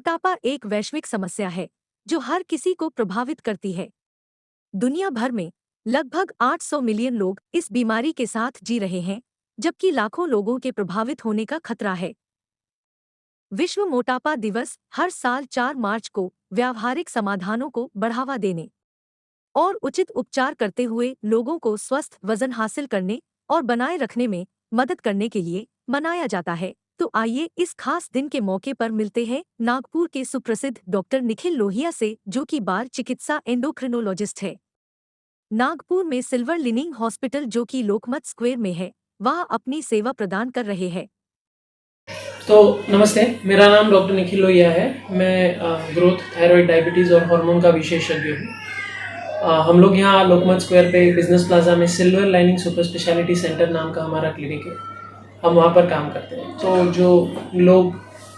मोटापा एक वैश्विक समस्या है जो हर किसी को प्रभावित करती है। दुनिया भर में लगभग 800 मिलियन लोग इस बीमारी के साथ जी रहे हैं, जबकि लाखों लोगों के प्रभावित होने का खतरा है। विश्व मोटापा दिवस हर साल 4 मार्च को व्यावहारिक समाधानों को बढ़ावा देने और उचित उपचार करते हुए लोगों को स्वस्थ वजन हासिल करने और बनाए रखने में मदद करने के लिए मनाया जाता है। तो आइए इस खास दिन के मौके पर मिलते हैं नागपुर के सुप्रसिद्ध डॉक्टर निखिल लोहिया से, जो कि बाल चिकित्सा एंडोक्रिनोलॉजिस्ट है। नागपुर में सिल्वर लिनिंग हॉस्पिटल, जो कि लोकमत स्क्वायर में है, वह अपनी सेवा प्रदान कर रहे हैं। तो नमस्ते, मेरा नाम डॉक्टर निखिल लोहिया है। मैं ग्रोथ, थायराइड, डायबिटीज़ और हार्मोन का विशेषज्ञ हूँ। हम लोग यहाँ लोकमत स्क्वायर पे बिजनेस प्लाजा में silver lining super speciality centre नाम का हमारा क्लिनिक है, हम वहाँ पर काम करते हैं। तो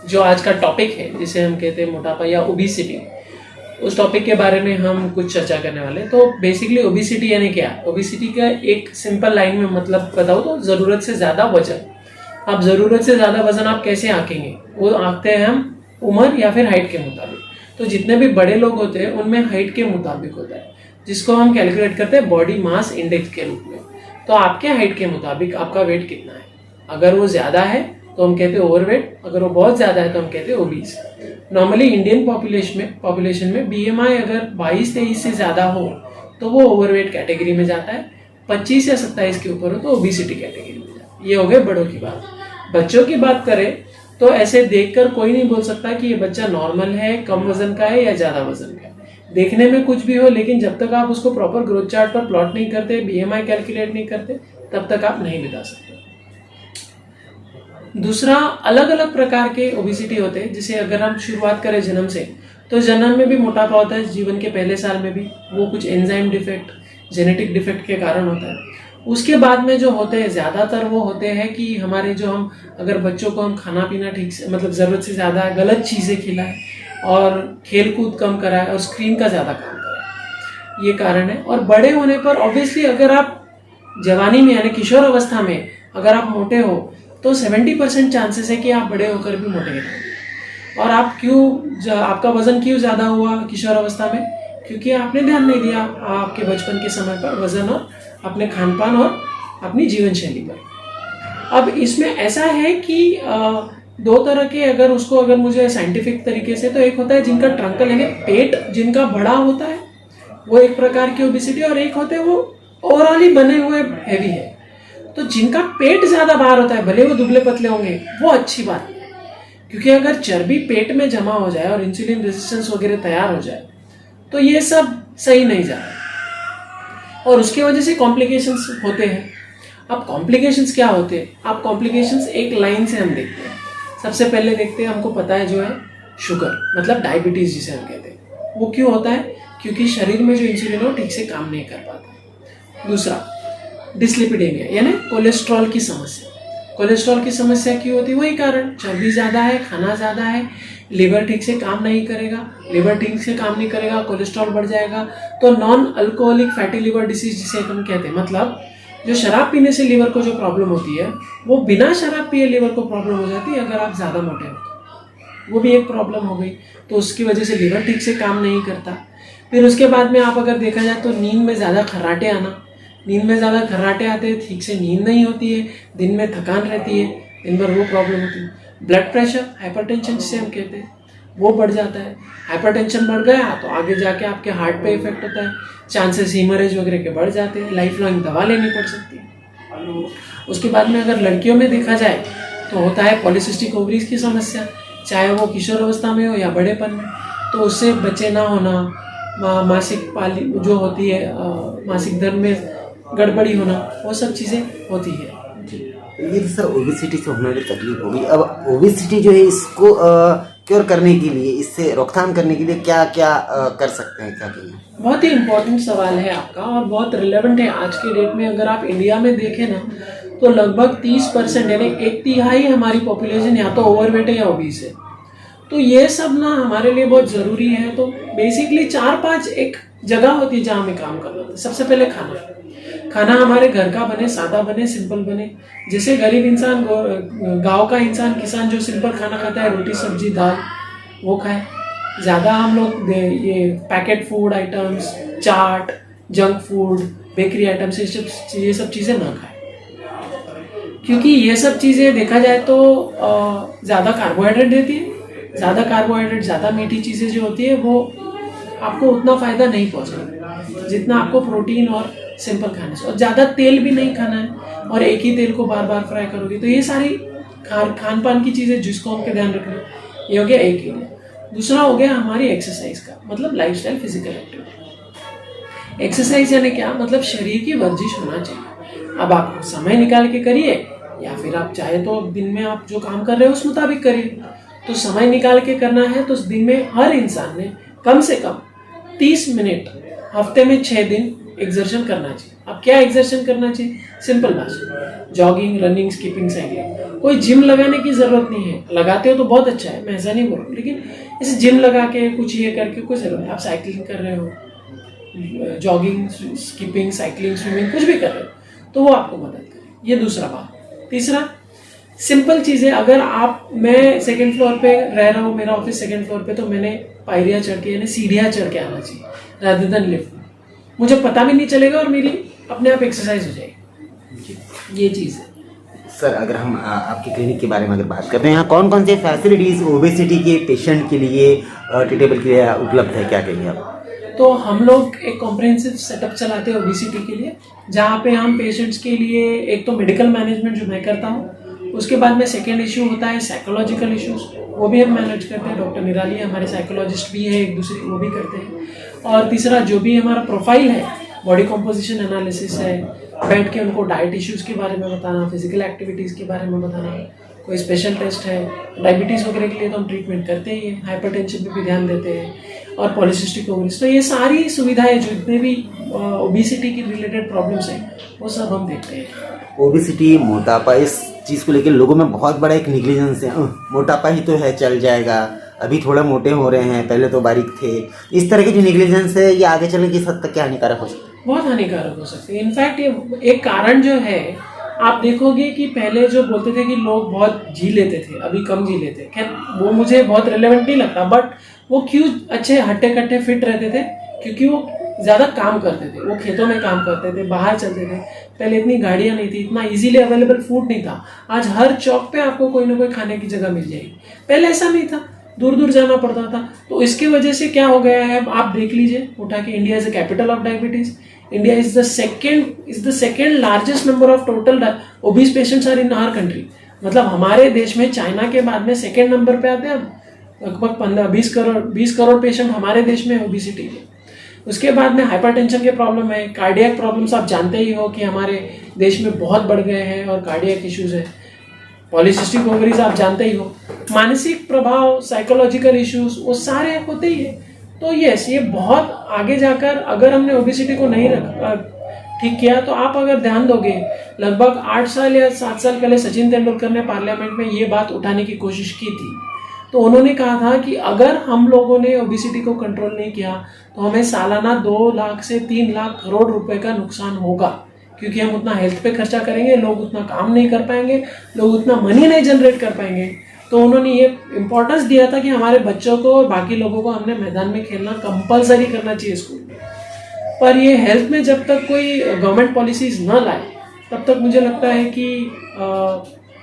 जो आज का टॉपिक है जिसे हम कहते हैं मोटापा या ओबेसिटी, उस टॉपिक के बारे में हम कुछ चर्चा करने वाले हैं। तो बेसिकली ओबेसिटी यानी क्या? ओबेसिटी का एक सिंपल लाइन में मतलब बताओ तो ज़रूरत से ज़्यादा वजन। आप ज़रूरत से ज़्यादा वजन आप कैसे आंकेंगे? वो आंकते हैं हम उम्र या फिर हाइट के मुताबिक। तो जितने भी बड़े लोग होते हैं उनमें हाइट के मुताबिक होता है, जिसको हम कैलकुलेट करते हैं बॉडी मास इंडेक्स के रूप में। तो आपके हाइट के मुताबिक आपका वेट कितना है? अगर वो ज़्यादा है तो हम कहते हैं ओवरवेट, अगर वो बहुत ज़्यादा है तो हम कहते हैं ओबीस। नॉर्मली इंडियन पॉपुलेशन में बीएमआई अगर 22-23 से ज़्यादा हो तो वो ओवरवेट कैटेगरी में जाता है, 25 या 27 के ऊपर हो तो ओबेसिटी कैटेगरी में जाता है। ये हो गए बड़ों की बात। बच्चों की बात करें तो ऐसे देखकर कोई नहीं बोल सकता कि ये बच्चा नॉर्मल है, कम वजन का है या ज़्यादा वजन का है। देखने में कुछ भी हो, लेकिन जब तक आप उसको प्रॉपर ग्रोथ चार्ट पर प्लॉट नहीं करते, बीएमआई कैलकुलेट नहीं करते, तब तक आप नहीं बता सकते। दूसरा, अलग अलग प्रकार के ओबेसिटी होते हैं। जैसे अगर हम शुरुआत करें जन्म से, तो जन्म में भी मोटापा होता है, जीवन के पहले साल में भी। वो कुछ एंजाइम डिफेक्ट, जेनेटिक डिफेक्ट के कारण होता है। उसके बाद में जो होते हैं ज़्यादातर वो होते हैं कि हमारे जो हम अगर बच्चों को हम खाना पीना ठीक से मतलब ज़रूरत से ज़्यादा गलत चीज़ें खिलाएं और खेल कूद कम कराएं और स्क्रीन का ज़्यादा काम कराएं, ये कारण है। और बड़े होने पर ऑब्वियसली अगर आप जवानी में यानी किशोर अवस्था में अगर आप मोटे हो तो 70% चांसेस है कि आप बड़े होकर भी मोटे रहेंगे। और आपका वजन क्यों ज़्यादा हुआ किशोर अवस्था में? क्योंकि आपने ध्यान नहीं दिया आपके बचपन के समय पर वजन और अपने खान पान और अपनी जीवन शैली पर। अब इसमें ऐसा है कि दो तरह के अगर मुझे साइंटिफिक तरीके से, तो एक होता है जिनका ट्रंकल यानी पेट जिनका बड़ा होता है, वो एक प्रकार की ओबेसिटी, और एक होते हैं वो ओवरऑल ही बने हुए हैवी है। तो जिनका पेट ज़्यादा बाहर होता है, भले वो दुबले पतले होंगे, वो अच्छी बात है, क्योंकि अगर चर्बी पेट में जमा हो जाए और इंसुलिन रेजिस्टेंस वगैरह तैयार हो जाए तो ये सब सही नहीं जा रहा और उसकी वजह से कॉम्प्लिकेशंस होते हैं। अब कॉम्प्लिकेशंस क्या होते हैं? आप कॉम्प्लिकेशंस एक लाइन से हम देखते हैं। सबसे पहले देखते हैं, हमको पता है जो है शुगर मतलब डायबिटीज़ जिसे हम कहते हैं, वो क्यों होता है? क्योंकि शरीर में जो इंसुलिन हो ठीक से काम नहीं कर पाता। दूसरा, डिस्लिपिडेमिया यानी कोलेस्ट्रॉल की समस्या। कोलेस्ट्रॉल की समस्या क्यों होती है? वही कारण, चर्बी ज़्यादा है, खाना ज़्यादा है, लिवर ठीक से काम नहीं करेगा। लिवर ठीक से काम नहीं करेगा, कोलेस्ट्रॉल बढ़ जाएगा। तो non alcoholic fatty liver disease जिसे हम कहते हैं, मतलब जो शराब पीने से लिवर को जो प्रॉब्लम होती है वो बिना शराब पिए लिवर को प्रॉब्लम हो जाती है अगर आप ज़्यादा मोटे हो तो। वो भी एक प्रॉब्लम हो गई, तो उसकी वजह से लिवर ठीक से काम नहीं करता। फिर उसके बाद में आप अगर देखा जाए तो नींद में ज़्यादा खर्राटे आना। नींद में ज़्यादा खर्राटे आते हैं, ठीक से नींद नहीं होती है, दिन में थकान रहती है, दिन भर वो प्रॉब्लम होती है। ब्लड प्रेशर, हाइपरटेंशन जिसे हम कहते हैं, वो बढ़ जाता है। हाइपरटेंशन बढ़ गया तो आगे जाके आपके हार्ट पे इफेक्ट होता है, चांसेस हीमरेज वगैरह के बढ़ जाते हैं, लाइफ लॉन्ग दवा लेनी पड़ सकती है। उसके बाद में अगर लड़कियों में देखा जाए तो होता है पॉलीसिस्टिक ओवरीज की समस्या, चाहे वो किशोर अवस्था में हो या बड़ेपन में। तो उससे बच्चे ना होना, मासिक पाली जो होती है, मासिक धर्म में गड़बड़ी होना, वो सब चीज़ें होती है। ये सर ओबेसिटी से होने वाली तकलीफ होगी। अब ओबेसिटी जो है इसको क्योर करने के लिए, इससे रोकथाम करने के लिए क्या क्या कर सकते हैं, क्या कहेंगे? बहुत ही इम्पोर्टेंट सवाल है आपका और बहुत रिलेवेंट है आज के डेट में। अगर आप इंडिया में देखें ना तो लगभग 30% यानी 1/3 हमारी पॉपुलेशन या तो ओवरवेट है या ओबीस है। तो ये सब ना हमारे लिए बहुत ज़रूरी है। तो बेसिकली 4-5 एक जगह होती है जहाँ हमें काम करना होता है। सबसे पहले खाना हमारे घर का बने, सादा बने, सिंपल बने। जैसे गरीब इंसान, गांव का इंसान, किसान जो सिंपल खाना खाता है, रोटी सब्जी दाल, वो खाएं। ज़्यादा हम लोग ये पैकेट फूड आइटम्स, चाट, जंक फूड, बेकरी आइटम्स, ये सब चीज़ें ना खाएं, क्योंकि ये सब चीज़ें देखा जाए तो ज़्यादा कार्बोहाइड्रेट देती है। ज़्यादा कार्बोहाइड्रेट, ज़्यादा मीठी चीज़ें जो होती है वो आपको उतना फ़ायदा नहीं पहुँचाएगी जितना आपको प्रोटीन और सिंपल खाने से। और ज़्यादा तेल भी नहीं खाना है, और एक ही तेल को बार बार फ्राई करोगे तो ये सारी खान पान की चीज़ें जिसको हमको ध्यान रखना, ये हो गया एक एरिया। दूसरा हो गया हमारी एक्सरसाइज का, मतलब लाइफस्टाइल, फिजिकल एक्टिविटी। एक्सरसाइज यानी क्या, मतलब शरीर की वर्जिश होना चाहिए। अब आप समय निकाल के करिए, या फिर आप चाहे तो दिन में आप जो काम कर रहे हो उस मुताबिक करिए। तो समय निकाल के करना है तो दिन में हर इंसान ने कम से कम 30 मिनट हफ्ते में 6 दिन एक्सर्शन करना चाहिए। अब क्या एक्सर्शन करना चाहिए, सिंपल बात, जॉगिंग, रनिंग, स्किपिंग, साइकिलिंग। कोई जिम लगाने की जरूरत नहीं है, लगाते हो तो बहुत अच्छा है, मैं ऐसा नहीं बोल रहा, लेकिन इसे जिम लगा के कुछ ये करके कोई जरूरत नहीं। आप साइकिलिंग कर रहे हो, जॉगिंग, स्किपिंग, साइकिलिंग, स्विमिंग, कुछ भी कर रहे हो तो वो आपको मदद करे। ये दूसरा बात। तीसरा, सिंपल चीज़ें, अगर मैं सेकंड फ्लोर पे रह रहा हूँ, मेरा ऑफिस सेकंड फ्लोर पे, तो मैंने पायरियाँ चढ़ के यानी सीढ़ियाँ चढ़ के आना चाहिए रादर देन लिफ्ट। मुझे पता भी नहीं चलेगा और मेरी अपने आप एक्सरसाइज हो जाएगी। ये चीज़ है। सर, अगर हम आपके क्लिनिक के बारे में अगर बात करते हैं, यहाँ कौन कौन से फैसिलिटीज़ ओबेसिटी के पेशेंट के लिए, ट्रीटेबल के लिए उपलब्ध है, क्या कहेंगे आप? तो हम लोग एक कॉम्प्रिहेंसिव सेटअप चलाते हैं ओबेसिटी के लिए, जहाँ पे हम पेशेंट्स के लिए एक तो मेडिकल मैनेजमेंट जो मैं करता हूँ, उसके बाद में सेकेंड इशू होता है साइकोलॉजिकल इश्यूज, वो भी हम मैनेज करते हैं। डॉक्टर निराली हमारे साइकोलॉजिस्ट भी है, एक दूसरे वो भी करते हैं। और तीसरा, जो भी हमारा प्रोफाइल है, बॉडी कॉम्पोजिशन एनालिसिस है, बैठ के उनको डाइट इश्यूज़ के बारे में बताना, फिजिकल एक्टिविटीज़ के बारे में बताना, कोई स्पेशल टेस्ट है, डायबिटीज़ वगैरह के लिए तो हम ट्रीटमेंट करते ही हैं, हाइपरटेंशन पे भी ध्यान देते हैं, और पॉलिसिस्टिक ओवरीज। तो ये सारी सुविधाएं, जो जितने भी ओबेसिटी की रिलेटेड प्रॉब्लम्स हैं, वो सब हम देखते हैं। ओबेसिटी, मोटापा, इस चीज़ को लेकर लोगों में बहुत बड़ा एक निग्लिजेंस है। मोटापा ही तो है, चल जाएगा, अभी थोड़ा मोटे हो रहे हैं, पहले तो बारीक थे। इस तरह की जो निग्लिजेंस है, ये आगे चलने की हद तक क्या हानिकारक हो सकती है? बहुत हानिकारक हो सकती है। इनफैक्ट ये एक कारण जो है, आप देखोगे कि पहले जो बोलते थे कि लोग बहुत जी लेते थे, अभी कम जी लेते, खैर वो मुझे बहुत रिलेवेंट नहीं लगता, बट वो क्यों अच्छे हट्टे कट्टे फिट रहते थे, क्योंकि वो ज़्यादा काम करते थे, वो खेतों में काम करते थे, बाहर चलते थे। पहले इतनी गाड़ियाँ नहीं थी, इतना इजीली अवेलेबल फूड नहीं था। आज हर चौक पे आपको कोई ना कोई खाने की जगह मिल जाएगी, पहले ऐसा नहीं था, दूर दूर जाना पड़ता था। तो इसकी वजह से क्या हो गया है, आप देख लीजिए उठा के, India is the capital of diabetes. India is the second largest number of total obese patients are in our country. मतलब हमारे देश में चाइना के बाद में सेकेंड नंबर पे आते हैं। लगभग 20 करोड़ पेशेंट हमारे देश में ओबेसिटी के। उसके बाद में हाइपरटेंशन के प्रॉब्लम है, कार्डियक प्रॉब्लम्स आप जानते ही हो कि हमारे देश में बहुत बढ़ गए हैं, और कार्डियक इश्यूज है। पॉलिसिस्टिक ओवरीज आप जानते ही हो। मानसिक प्रभाव, साइकोलॉजिकल इश्यूज, वो सारे होते ही है। तो यस, ये बहुत आगे जाकर अगर हमने ओबेसिटी को नहीं ठीक किया, तो आप अगर ध्यान दोगे, लगभग 8 साल या 7 साल पहले सचिन तेंदुलकर ने पार्लियामेंट में ये बात उठाने की कोशिश की थी। तो उन्होंने कहा था कि अगर हम लोगों ने ओबेसिटी को कंट्रोल नहीं किया, तो हमें सालाना 2 लाख से 3 लाख करोड़ रुपए का नुकसान होगा, क्योंकि हम उतना हेल्थ पे खर्चा करेंगे, लोग उतना काम नहीं कर पाएंगे, लोग उतना मनी नहीं जनरेट कर पाएंगे। तो उन्होंने ये इंपॉर्टेंस दिया था कि हमारे बच्चों को और बाकी लोगों को हमने मैदान में खेलना कंपलसरी करना चाहिए स्कूल में। पर ये हेल्थ में जब तक कोई गवर्नमेंट पॉलिसीज न लाए, तब तक मुझे लगता है कि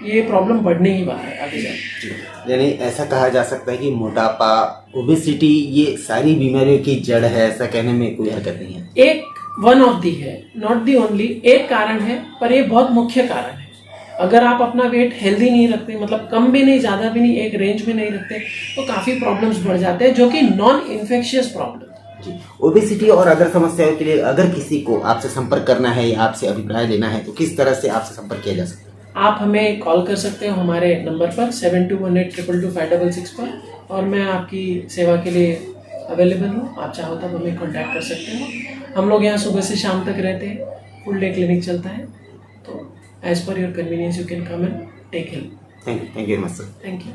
ये प्रॉब्लम बढ़ने ही वाला है आगे जाकर। यानी ऐसा कहा जा सकता है कि मोटापा, ओबेसिटी, ये सारी बीमारियों की जड़ है, ऐसा कहने में कोई हरकत नहीं है। एक वन ऑफ दी है, नॉट दी ओनली, एक कारण है, पर ये बहुत मुख्य कारण है। अगर आप अपना वेट हेल्दी नहीं रखते, मतलब कम भी नहीं ज़्यादा भी नहीं, एक रेंज में नहीं रखते, तो काफ़ी प्रॉब्लम्स बढ़ जाते हैं, जो कि नॉन इन्फेक्शियस प्रॉब्लम। ओबेसिटी और अगर समस्याओं के लिए अगर किसी को आपसे संपर्क करना है या आपसे अभिप्राय लेना है, तो किस तरह से आपसे संपर्क किया जा सकता है? आप हमें कॉल कर सकते हो हमारे नंबर पर 7218222566 पर, और मैं आपकी सेवा के लिए अवेलेबल हूँ। आप चाहो तब हमें कांटेक्ट कर सकते हो। हम लोग यहाँ सुबह से शाम तक रहते हैं, फुल डे क्लिनिक चलता है। तो as per your convenience you can come and take help. Thank you very much sir. Thank you.